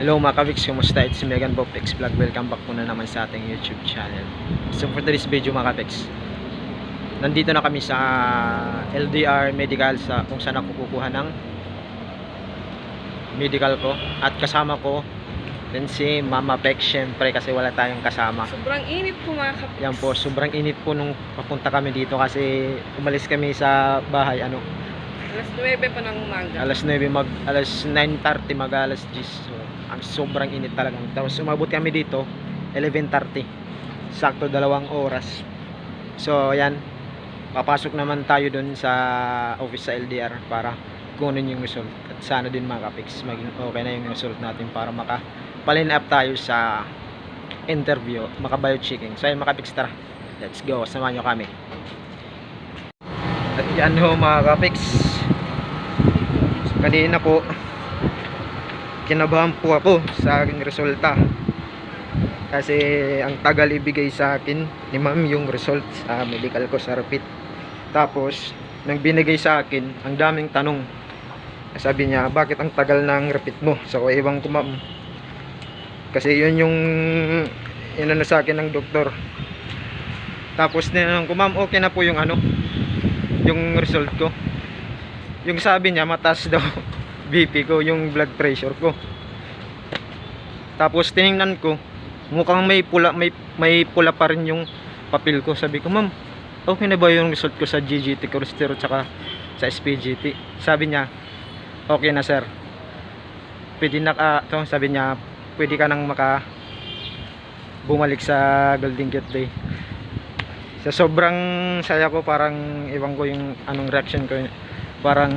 Hello mga kaviks, kumusta? It's Megan Bob X Vlog. Welcome back po na naman sa ating YouTube channel. So for today's video mga kaviks, nandito na kami sa LDR Medical, sa kung saan ako kukuha ng medical ko. At kasama ko din si Mama Pex, syempre kasi wala tayong kasama. Sobrang init po mga kapiks. Yan po, sobrang init po nung papunta kami dito kasi umalis kami sa bahay Alas 9 pa ng umaga. alas 9:30 alas 10. So, ang sobrang init talaga. Tapos umabot kami dito 11:30. Sakto 2 oras. So, ayan. Papasok naman tayo dun sa office sa LDR para kunin yung result. At sana din mga kapiks, maging okay na yung result natin para maka-line up tayo sa interview, maka-bio-checking. So, ayan mga kapiks, tara. Let's go. Samahan nyo kami. At yan ho mga kapiks, kanina po kinabahan po ako sa aking resulta kasi ang tagal ibigay sa akin ni ma'am yung result sa medical ko sa repeat. Tapos nang binigay sa akin, ang daming tanong. Sabi niya, bakit ang tagal ng repeat mo? So ewan ko ma'am, kasi yun yung inano sa akin ng doktor. Tapos tinanong ko, ma'am, okay na po yung yung result ko. Yung sabi niya, mataas daw BP ko, yung blood pressure ko. Tapos tiningnan ko, mukhang may pula pa rin yung papel ko. Sabi ko, ma'am, okay na ba yung result ko sa GGT cholesterol tsaka sa SPGT? Sabi niya, okay na sir. Pwede na sabi niya, pwede ka nang bumalik sa Golden Gate Day. Sa sobrang saya ko, parang iwan ko yung anong reaction ko, parang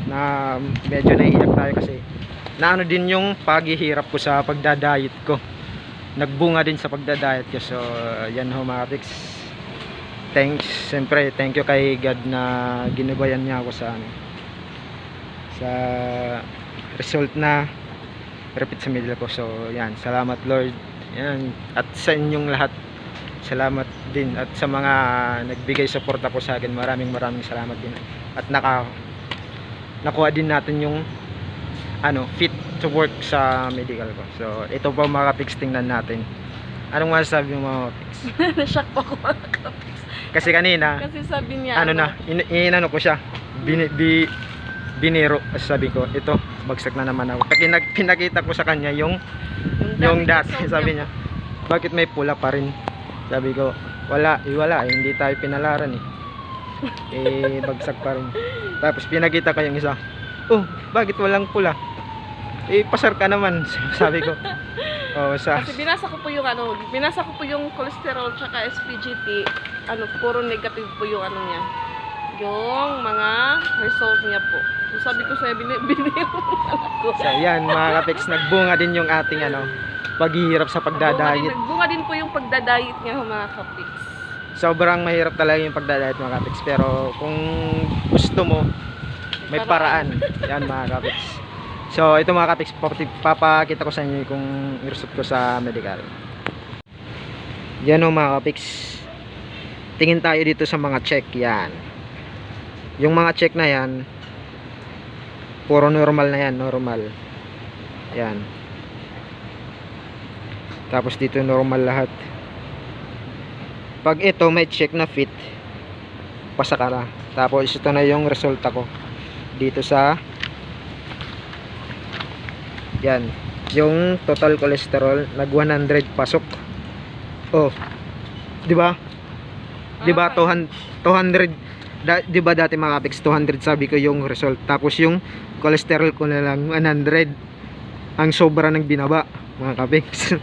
na medyo naiiyak tayo kasi naano din yung paghihirap ko sa pagdadayet ko, nagbunga din sa pagdadayet ko. So yan ho mga kapiks, thanks, siyempre thank you kay God na ginubayan niya ako sa result na repeat sa middle ko. So yan, salamat Lord, yan, at sa inyong lahat salamat din, at sa mga nagbigay suporta po sa akin, maraming salamat din. At nakuha din natin yung fit to work sa medical ko. So ito po mga kapiks, tingnan natin. Anong masasabi mo mga kapiks? Na-shock po ako mga kapiks. Kasi kanina, kasi sabi niya, inano ko siya, biniro. Sabi ko, ito, bagsak na naman ako. Pinakita ko sa kanya yung dati. Sabi niya, bakit may pula pa rin? Sabi ko, wala, hindi tayo pinalaran bagsak pa rin. Tapos pinakita ko yung isa, oh, bakit walang pula? Pasar ka naman. Sabi ko, kasi binasa ko po yung cholesterol tsaka SPGT, puro negative po yung niya, yung mga result niya po. So sabi ko sa'yo, biniro ko. So yan mga kapiks, nagbunga din yung ating paghihirap sa pagdadayet. Nagbunga din po yung pagdadayet niya mga kapiks. Sobrang mahirap talaga yung pagdadayet mga kapiks, pero kung gusto mo, may paraan. Yan mga kapiks. So ito mga kapiks, papakita ko sa inyo kung result ko sa medical. Yan o mga kapiks, tingin tayo dito sa mga check. Yan, yung mga check na yan, puro normal na yan, normal. Yan. Tapos dito normal lahat. Pag ito may check na fit, pasa ka na. Tapos ito na yung resulta ko dito sa yan, yung total cholesterol nag 100 pasok. Oh, di ba? Di ba 200 di ba dati mga kapiks 200 sabi ko yung result, tapos yung cholesterol ko na lang 100, ang sobra ng binaba mga kapiks.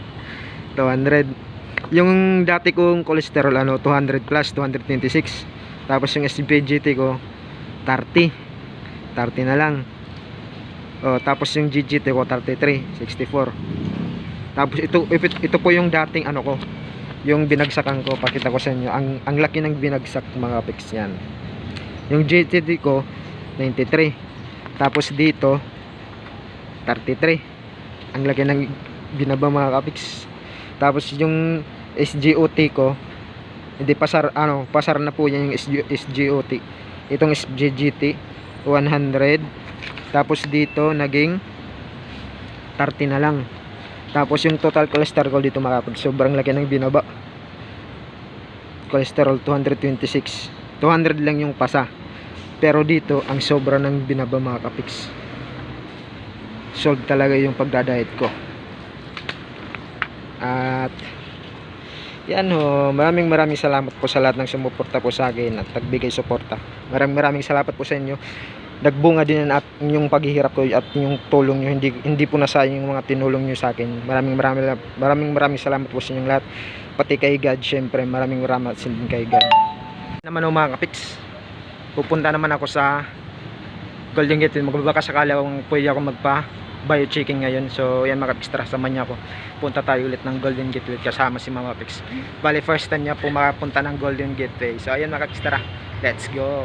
200 yung dati kong cholesterol 200 plus 226, tapos yung SPGT ko 30 na lang. Tapos yung GGT ko 33 64. Tapos ito po yung dating ko, yung binagsakan ko. Pakita ko sa inyo ang laki ng binagsak mga kapiks. Yan, yung GGT ko 93, tapos dito 33, ang laki ng binaba mga kapiks. Tapos yung SGOT ko, hindi pasar na po yan yung SGOT. Itong SGGT 100, tapos dito naging 30 na lang. Tapos yung total cholesterol dito mga kapig, sobrang laki ng binaba. Cholesterol 226. 200 lang yung pasa. Pero dito ang sobra ng binaba mga kapiks. Solve talaga yung pagdadiet ko. At yan ho, maraming salamat po sa lahat ng sumuporta po sa akin at nagbigay suporta. Maraming salamat po sa inyo. Nagbunga din at yung paghihirap ko at yung tulong nyo, hindi po nasayang yung mga tinulong nyo sa akin. Maraming salamat po sa inyong lahat, pati kay God. Syempre maraming din kay God naman o mga kapiks. Pupunta naman ako sa Golden Gate. Magbabaka sakali kung pwede ako magpa bio-checking ngayon. So yan mga kapiks, tara samahan niya ako. Punta tayo ulit ng Golden Gateway kasama si Mama Pix. Bali first time niya po makapunta ng Golden Gateway. So ayan mga kapiks, tara, let's go.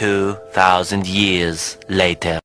Two thousand years later.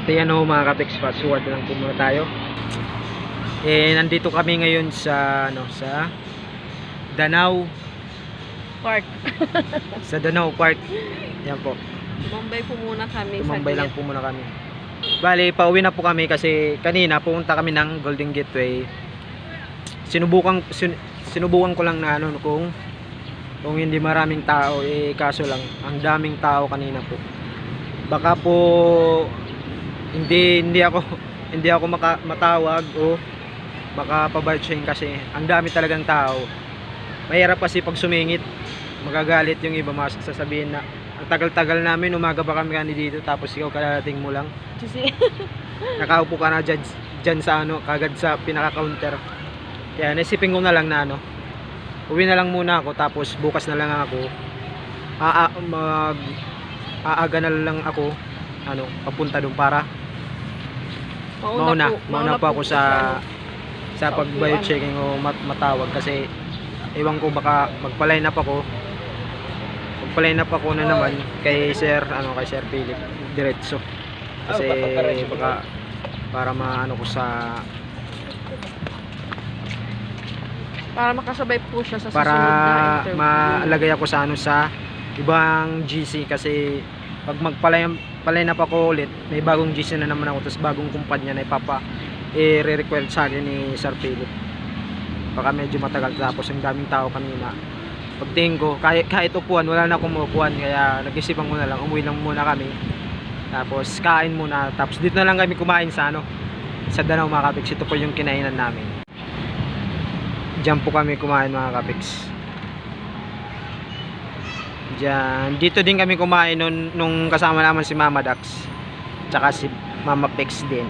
At yan o mga kapex, fast forward na lang po muna tayo. Nandito kami ngayon sa sa Danau Park. sa Danau Park. Yan po. Tumambay po muna kami. Tumambay lang po muna kami. Bali, pauwi na po kami kasi kanina pumunta kami ng Golden Gateway. Sinubukan ko lang na kung hindi maraming tao, kaso lang ang daming tao kanina po. Baka po hindi ako matawag o makapabarchain kasi ang dami talagang tao. Mahirap kasi pag sumingit, magagalit yung iba, sasabihin na ang tagal-tagal namin, umaga pa kami dito tapos ikaw kadating mo lang. Nakaupo ka na dyan sa kagad sa pinaka-counter. Kaya naisipin ko na lang na uwi na lang muna ako tapos bukas na lang ako aaga na lang ako papunta doon para mauna pa ako sa pag-bio checking o matawag kasi ewan ko baka magpa-line up ako na naman kay Sir Philip diretso kasi baka para ko para makasabay po siya sa para susunod na interview. maalagay ako sa ibang GC kasi pag magpa-line up ako ulit may bagong GC na naman ako tapos bagong kumpanya na i-require sa akin ni Sir Philip. Baka medyo matagal tapos ang daming tao kanina. Pagtingin ko kahit upuan wala na akong upuan kaya nag-isipan ko na lang umuwi lang muna kami tapos kain muna tapos dito na lang kami kumain sa Danau mga kapex. Ito po yung kinainan namin. Diyan po kami kumain mga kapex. Dito din kami kumain nung kasama naman si Mama Dax tsaka si Mama Pex din.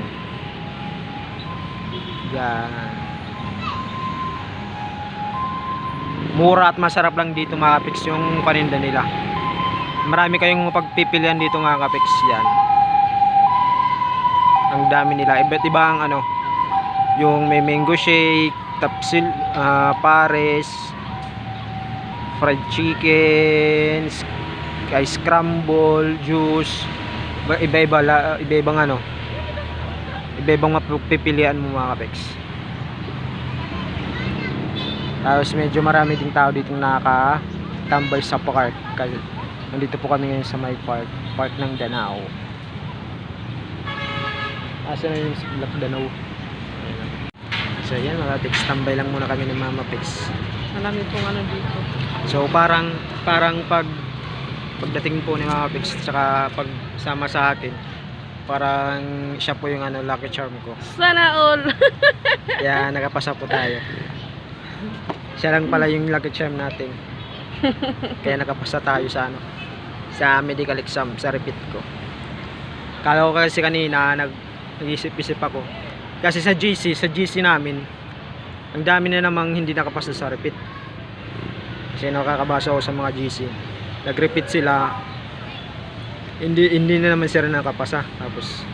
Mura at masarap lang dito mga kapex yung paninda nila. Marami kayong pagpipilian dito mga kapex. Yan, ang dami nila, iba't ibang yung may mango shake, tapsil, pares, fried chicken, ice scramble, juice, iba-ibang mapipilian mo mga kapex. Tapos medyo marami ding tao dito nakatambay sa park kasi nandito po kami ngayon sa may park ng Danau. Asa na yung Black Danau. So yan mga kapex, tambay lang muna kami ng Mama Pex. Marami pong dito. So parang pagdating po ni Mama Pex tsaka pagsama sa atin, parang siya po yung lucky charm ko. Sana all. Kaya nakapasa po tayo. Siya lang pala yung lucky charm natin. Kaya nakapasa tayo sa sa medical exam, sa repeat ko. Kala ko kasi kanina nag-isip-isip ako. Kasi sa GC namin, ang dami na namang hindi nakapasa sa repeat. Kasi nakakabasa ako sa mga GC. Nag-repeat sila. Hindi na naman sila nakapasa. Tapos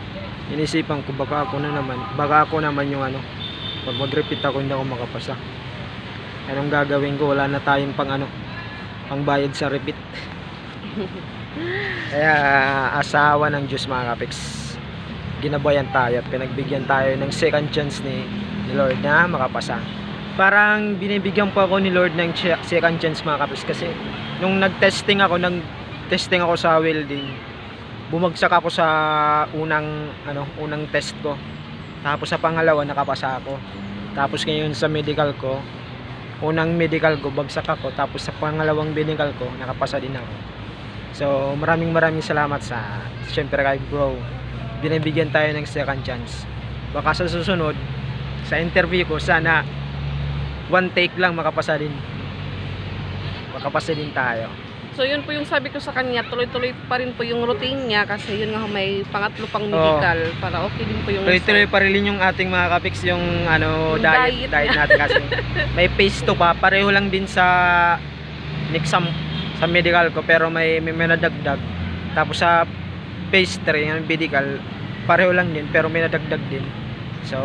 inisipan ko baka ako naman yung pag mag-repeat ako hindi ako makapasa. Anong gagawin ko? Wala na tayong pangbayad sa repeat. Kaya asawa ng Diyos mga kapex, ginabayan tayo at pinagbigyan tayo ng second chance ni Lord na makapasa. Parang binibigyan po ako ni Lord ng second chance mga kapex kasi nung nag-testing ako sa welding, bumagsak ako sa unang test ko. Tapos sa pangalawa nakapasa ako. Tapos ngayon sa medical ko, unang medical ko bagsak ako, tapos sa pangalawang medical ko nakapasa din ako. So maraming salamat syempre kay bro, binibigyan tayo ng second chance. Baka sa susunod sa interview ko sana one take lang makapasa din tayo. So yun po yung sabi ko sa kanya, tuloy-tuloy pa rin po yung routine niya kasi yun nga may pangatlo pang medical para okay din po yung tuloy-tuloy pa rin yung ating mga kapex yung diet natin kasi may phase 2 pa, pareho lang din sa exam sa medical ko pero may nadagdag. Tapos sa phase 3 yung medical pareho lang din pero may nadagdag din. So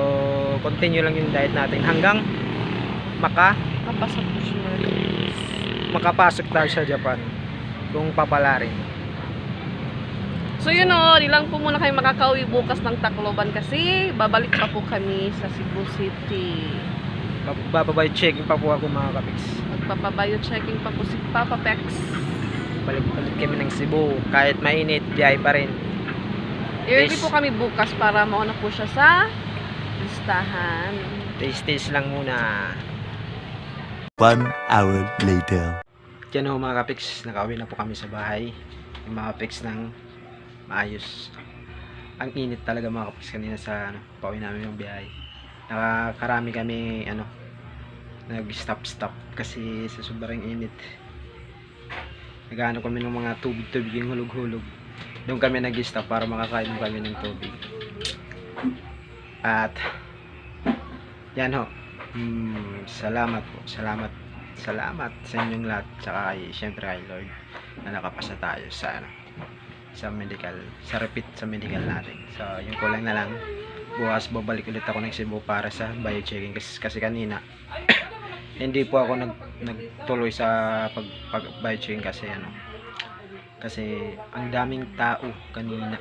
continue lang yung diet natin hanggang makapasok tayo sa Japan kung papalarin. So yun di lang po muna kayo makakauwi bukas ng Tacloban kasi babalik pa po kami sa Cebu City. Bababay checking pa po ako mga kapiks. Magpapabayo checking pa po si Papa Pex. Balik kami ng Cebu. Kahit mainit, biyahe pa rin. I-ready Yes. po kami bukas para mauna po siya sa listahan. Taste lang muna. 1 hour later. Yan o mga kapiks, nakauwi na po kami sa bahay. Yung mga kapiks ng maayos. Ang init talaga mga kapiks kanina sa pauwi namin yung biyahe. Nakakarami kami nag-stop kasi sa sobrang init. Naghahanap kami ng mga tubig yung hulog-hulog. Doon kami nag-stop para makakain kami ng tubig. At yan ho. Salamat po. Salamat sa inyong lahat. Tsaka syempre kay Lord na nakapasa tayo sa medical, sa repeat sa medical natin. So yung kulang na lang, bukas babalik ulit ako ng Cebu para sa bio-checking kasi kanina hindi po ako nagtuloy sa pag bio-checking kasi ang daming tao kanina.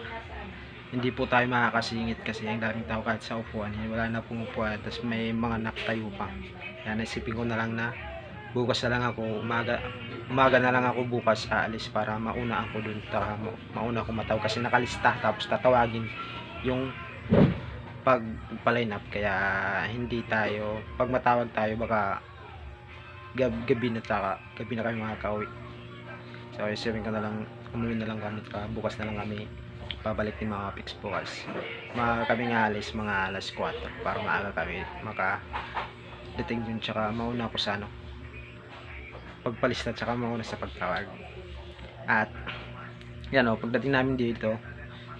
Hindi po tayo makakasingit kasi ang daming tao kahit sa upuan. Wala na pong upuan. Tapos may mga nakatayo pa. Kaya naisipin ko na lang na bukas na lang ako, umaga na lang ako bukas aalis para mauna ako dun. Mauna ako mataw kasi nakalista. Tapos tatawagin yung pag-line up. Kaya hindi tayo, pag matawag tayo baka gabi na kayo makakauwi. So isipin ko na lang, umuwi na lang kami. Bukas na lang kami pabalik ni mga Pix bukas. Kami nga alis mga alas 4 para maaga kami makadating dun, tsaka mauna ako sa pagpalista, tsaka mauna sa pagtawag. At yan pagdating namin dito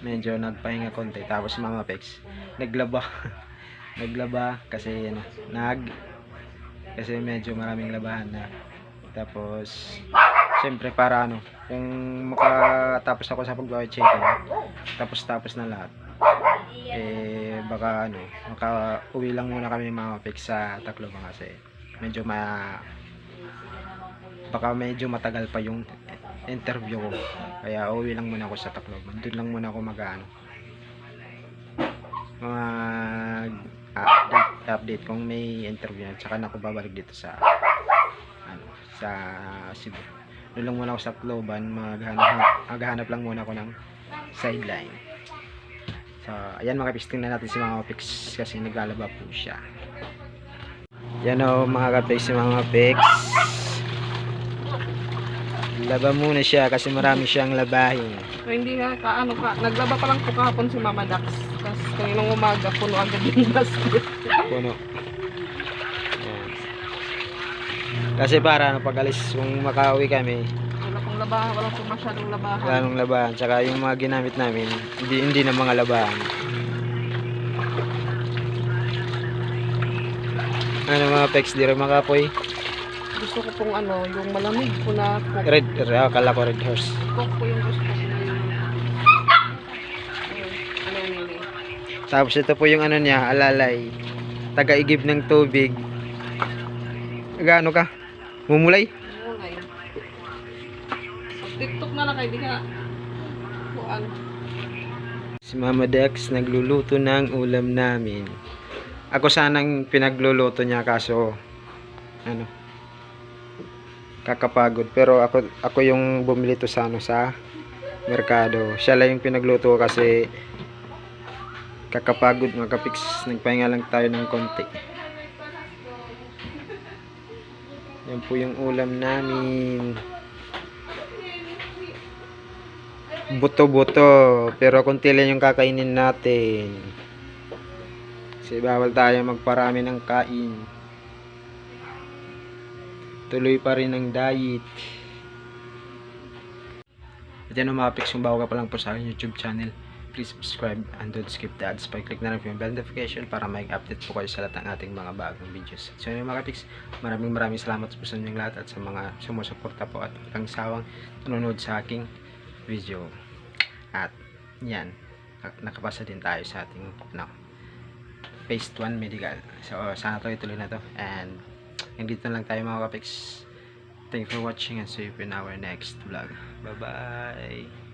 medyo nagpahinga konti, tapos mga Pix naglaba kasi kasi medyo maraming labahan na. Tapos siyempre para kung makatapos ako sa pag-checking tapos na lahat, baka maka-uwi lang muna kami mga Pix sa Tacloban kasi baka medyo matagal pa yung interview ko, kaya uwi lang muna ako sa Tacloban. Doon lang muna ako update kung may interview, at saka na ako babalik dito sa Cebu. Doon lang muna ako sa Tacloban, maghahanap lang muna ako ng sideline. So ayan mga kapiks, tingnan natin si mga Pix kasi naglalaba po siya. Yan mga kapiks, si mga Pix laba muna siya kasi marami siyang labahin. So, hindi naglaba pa lang po kahapon si Mama Dax. Kasi kaninang umaga, puno agad yung basket. Puno. Ayan. Kasi para pag alis, kung makauwi kami, Wala pong labahan, wala pong masyadong labahan. wala nang labahan. Tsaka yung mga ginamit namin, hindi na mga labahan. Ano mga Pex, di rin makapoy? Gusto ko pong yung malamig po na coke. Akala ko red horse. Coke po yung gusto ko. Ano. Tapos ito po yung niya, alalay. Taga-igib ng tubig. Gaano ka? Mumulay? Mulay. TikTok na kayo, di ka kuan. Si Mama Dex nagluluto ng ulam namin. Ako sanang pinagluluto niya kaso kakapagod, pero ako yung bumili to sa sa merkado. Siya lang yung pinagluto ko kasi kakapagod mga kapiks, nagpahinga lang tayo ng konti. Yan po yung ulam namin. Buto-buto, pero konti lang yung kakainin natin. Kasi bawal tayo magparami ng kain. Tuloy pa rin ang diet. At yan mga Pix, kung bago ka pa lang po sa aking YouTube channel, please subscribe and don't skip the ads. Click na rin po yung bell notification para mag-update po kayo sa lahat ng ating mga bagong videos. So yun mga Pix, maraming salamat po sa inyong lahat at sa mga sumusuporta po at walang sawang nanonood sa aking video. At yan, nakapasa din tayo sa ating phase 1 medical. So sana ituloy na to, and dito lang tayo mga kapiks. Thank you for watching and see you in our next vlog. Bye bye.